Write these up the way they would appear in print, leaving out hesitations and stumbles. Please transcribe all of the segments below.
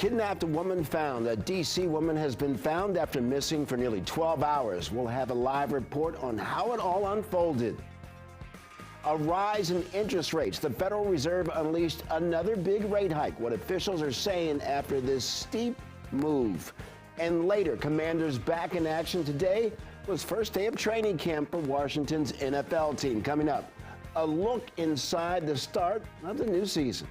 Kidnapped woman found. A D.C. woman has been found after missing for nearly 12 hours. We'll have a live report on how it all unfolded. A rise in interest rates. The Federal Reserve unleashed another big rate hike. What officials are saying after this steep move. And later, Commanders back in action. Today was first day of training camp for Washington's NFL team. Coming up, a look inside the start of the new season.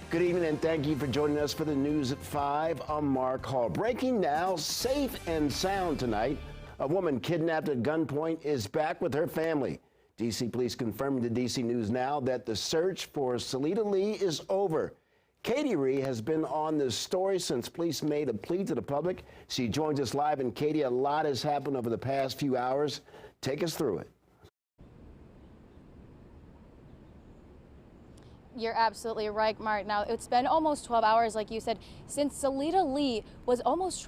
Good evening and thank you for joining us for the News at 5. I'm Mark Hall. Breaking now, safe and sound tonight. A woman kidnapped at gunpoint is back with her family. D.C. police confirming to D.C. News Now that the search for Salita Lee is over. Katie Ree has been on this story since police made a plea to the public. She joins us live. And Katie, a lot has happened over the past few hours. Take us through it. You're absolutely right, Mark. Now, it's been almost 12 hours, like you said, since Salita Lee was almost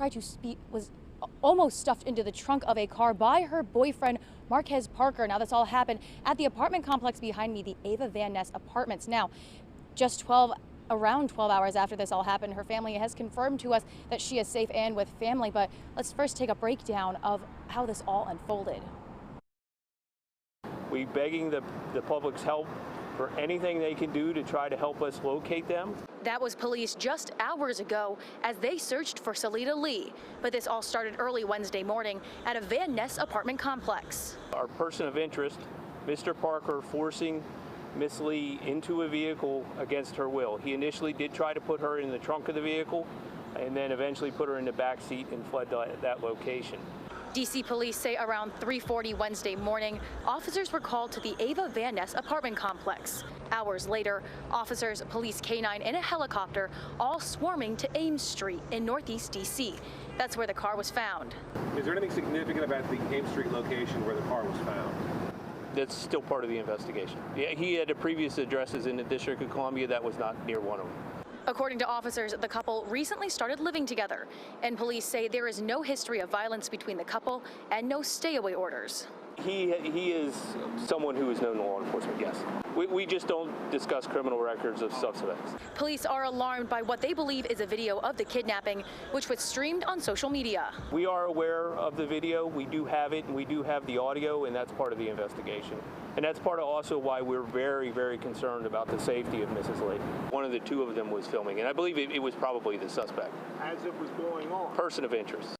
stuffed into the trunk of a car by her boyfriend, Marquez Parker. Now, this all happened at the apartment complex behind me, the Ava Van Ness Apartments. Now, just around 12 hours after this all happened, her family has confirmed to us that she is safe and with family. But let's first take a breakdown of how this all unfolded. We begging the public's help for anything they can do to try to help us locate them. That was police just hours ago as they searched for Salita Lee. But this all started early Wednesday morning at a Van Ness apartment complex. Our person of interest, Mr. Parker, forcing Miss Lee into a vehicle against her will. He initially did try to put her in the trunk of the vehicle and then eventually put her in the back seat and fled that location. D.C. police say around 3:40 Wednesday morning, officers were called to the Ava Van Ness apartment complex. Hours later, officers, police canine, and a helicopter all swarming to Ames Street in Northeast D.C. That's where the car was found. Is there anything significant about the Ames Street location where the car was found? That's still part of the investigation. Yeah, he had previous addresses in the District of Columbia. That was not near one of them. According to officers, the couple recently started living together, and police say there is no history of violence between the couple and no stay-away orders. He is someone who is known to law enforcement, yes. We just don't discuss criminal records of suspects. Police are alarmed by what they believe is a video of the kidnapping, which was streamed on social media. We are aware of the video. We do have it, and we do have the audio, and that's part of the investigation. And that's part of also why we're very, very concerned about the safety of Mrs. Lee. One of the two of them was filming, and I believe it was probably the suspect. As it was going on? Person of interest.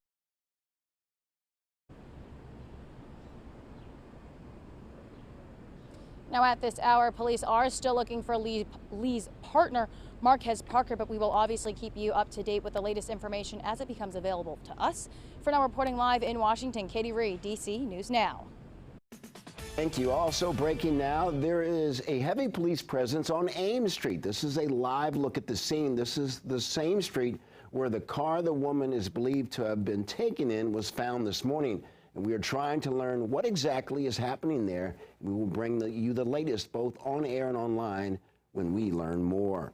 Now, at this hour, police are still looking for Lee's partner, Marquez Parker, but we will obviously keep you up to date with the latest information as it becomes available to us. For now, reporting live in Washington, Katie Ree, D.C. News Now. Thank you. Also breaking now, there is a heavy police presence on Ames Street. This is a live look at the scene. This is the same street where the car the woman is believed to have been taken in was found this morning. And we are trying to learn what exactly is happening there. We will bring you the latest both on air and online when we learn more.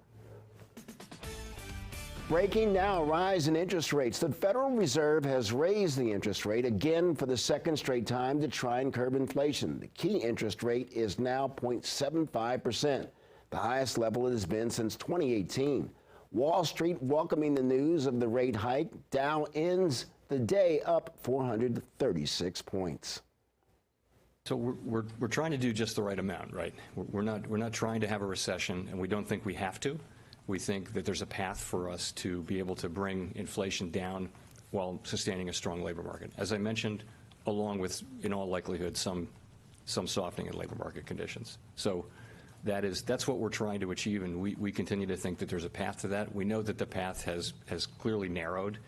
Breaking now, rise in interest rates. The Federal Reserve has raised the interest rate again for the second straight time to try and curb inflation. The key interest rate is now 0.75%, the highest level it has been since 2018. Wall Street welcoming the news of the rate hike. Dow ends the day up 436 points. So we're trying to do just the right amount, right? We're not trying to have a recession, and we don't think we have to. We think that there's a path for us to be able to bring inflation down while sustaining a strong labor market. As I mentioned, along with, in all likelihood, some softening in labor market conditions. So that's what we're trying to achieve, and we continue to think that there's a path to that. We know that the path has clearly narrowed.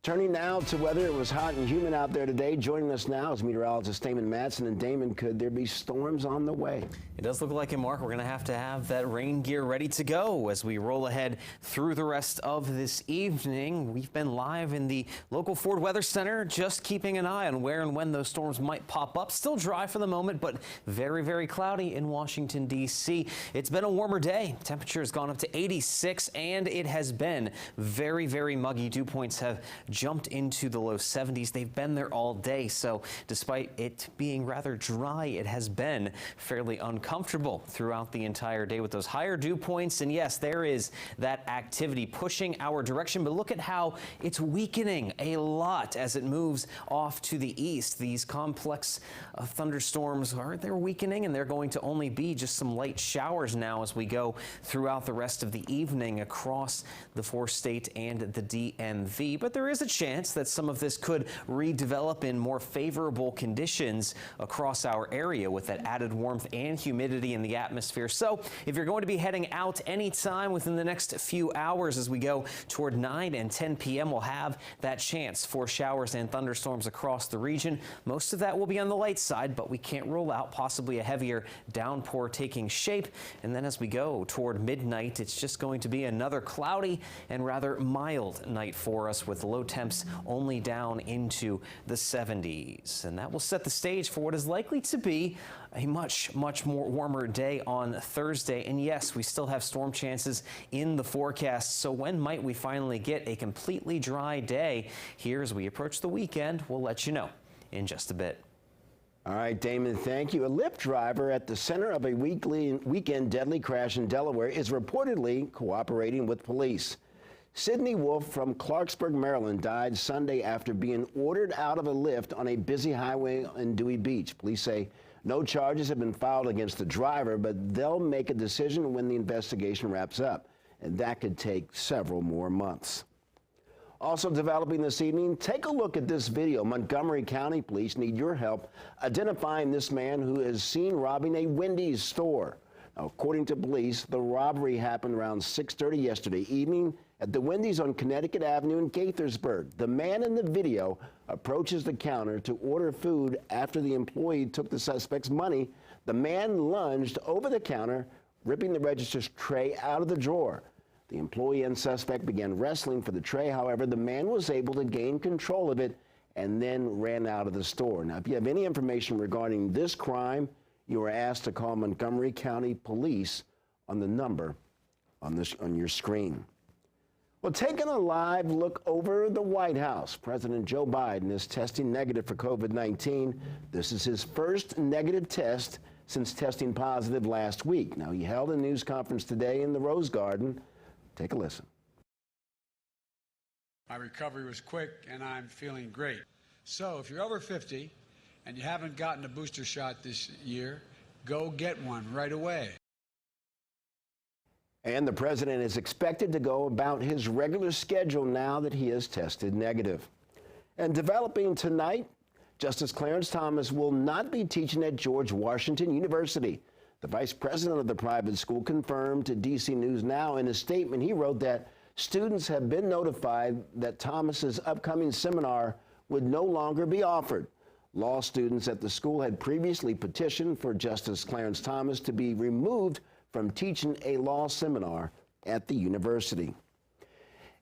Turning now to weather. It was hot and humid out there today. Joining us now is meteorologist Damon Matson. And Damon, could there be storms on the way? It does look like it, Mark. We're going to have that rain gear ready to go as we roll ahead through the rest of this evening. We've been live in the local Ford Weather Center, just keeping an eye on where and when those storms might pop up. Still dry for the moment, but very, very cloudy in Washington, D.C. It's been a warmer day. Temperature has gone up to 86, and it has been very, very muggy. Dew points have jumped into the low 70s. They've been there all day, so despite it being rather dry, it has been fairly uncomfortable throughout the entire day with those higher dew points. And yes, there is that activity pushing our direction, but look at how it's weakening a lot as it moves off to the east. These complex thunderstorms they're weakening, and they're going to only be just some light showers now as we go throughout the rest of the evening across the 4-state and the DMV. But there is a chance that some of this could redevelop in more favorable conditions across our area with that added warmth and humidity in the atmosphere. So if you're going to be heading out anytime within the next few hours as we go toward 9 and 10 p.m., we'll have that chance for showers and thunderstorms across the region. Most of that will be on the light side, but we can't rule out possibly a heavier downpour taking shape. And then as we go toward midnight, it's just going to be another cloudy and rather mild night for us with low temps only down into the 70s. And that will set the stage for what is likely to be a much more warmer day on Thursday. And yes, we still have storm chances in the forecast. So when might we finally get a completely dry day here as we approach the weekend? We'll let you know in just a bit. All right, Damon, thank you. A Lyft driver at the center of a weekend deadly crash in Delaware is reportedly cooperating with police. Sydney Wolf from Clarksburg, Maryland, died Sunday after being ordered out of a Lyft on a busy highway in Dewey Beach. Police say no charges have been filed against the driver, but they'll make a decision when the investigation wraps up, and that could take several more months. Also developing this evening, take a look at this video. Montgomery County police need your help identifying this man who is seen robbing a Wendy's store. Now, according to police, the robbery happened around 6:30 yesterday evening at the Wendy's on Connecticut Avenue in Gaithersburg. The man in the video approaches the counter to order food. After the employee took the suspect's money, the man lunged over the counter, ripping the register's tray out of the drawer. The employee and suspect began wrestling for the tray. However, the man was able to gain control of it and then ran out of the store. Now, if you have any information regarding this crime, you are asked to call Montgomery County Police on the number on your screen. Well, taking a live look over the White House, President Joe Biden is testing negative for COVID-19. This is his first negative test since testing positive last week. Now, he held a news conference today in the Rose Garden. Take a listen. My recovery was quick and I'm feeling great. So if you're over 50 and you haven't gotten a booster shot this year, go get one right away. And the president is expected to go about his regular schedule now that he has tested negative. And developing tonight, Justice Clarence Thomas will not be teaching at George Washington University. The vice president of the private school confirmed to DC News Now in a statement. He wrote that students have been notified that Thomas's upcoming seminar would no longer be offered. Law students at the school had previously petitioned for Justice Clarence Thomas to be removed from teaching a law seminar at the university.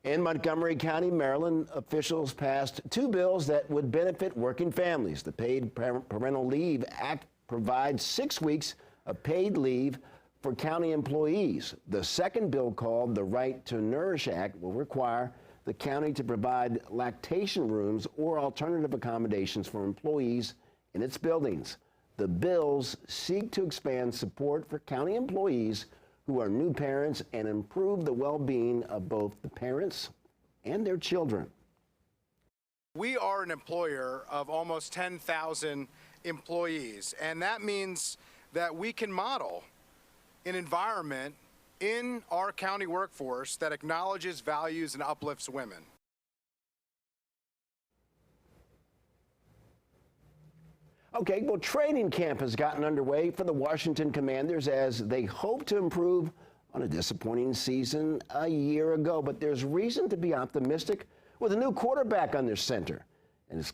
In Montgomery County, Maryland, officials passed 2 bills that would benefit working families. The Paid Parental Leave Act provides 6 weeks of paid leave for county employees. The second bill, called the Right to Nourish Act, will require the county to provide lactation rooms or alternative accommodations for employees in its buildings. The bills seek to expand support for county employees who are new parents and improve the well-being of both the parents and their children. We are an employer of almost 10,000 employees, and that means that we can model an environment in our county workforce that acknowledges, values, and uplifts women. Okay, well, training camp has gotten underway for the Washington Commanders as they hope to improve on a disappointing season a year ago. But there's reason to be optimistic with a new quarterback on their center. And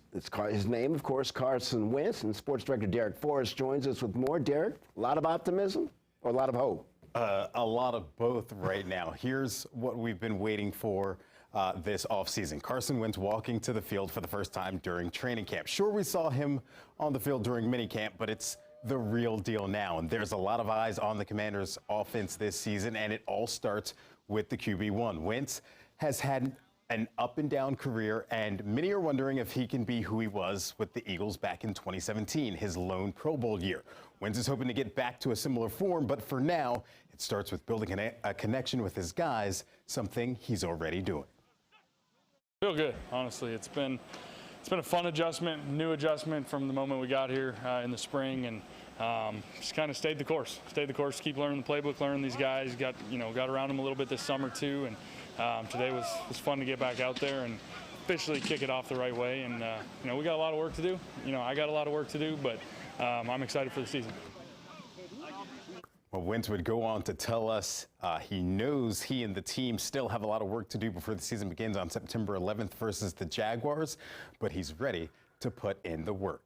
his name, of course, Carson Wentz. And Sports Director Derek Forrest joins us with more. Derek, a lot of optimism or a lot of hope? A lot of both right now. Here's what we've been waiting for this offseason. Carson Wentz walking to the field for the first time during training camp. Sure, we saw him on the field during minicamp, but it's the real deal now. And there's a lot of eyes on the Commanders' offense this season, and it all starts with the QB1. Wentz has had An up and down career, and many are wondering if he can be who he was with the Eagles back in 2017, his lone Pro Bowl year. Wentz is hoping to get back to a similar form, but for now, it starts with building a connection with his guys, something he's already doing. Feel good, honestly. It's been a fun adjustment, new adjustment from the moment we got here in the spring, and just kind of stayed the course. Keep learning the playbook, learning these guys. Got around them a little bit this summer too, and today was fun to get back out there and officially kick it off the right way. And we got a lot of work to do. I got a lot of work to do, but I'm excited for the season. Well, Wentz would go on to tell us he knows he and the team still have a lot of work to do before the season begins on September 11th versus the Jaguars, but he's ready to put in the work.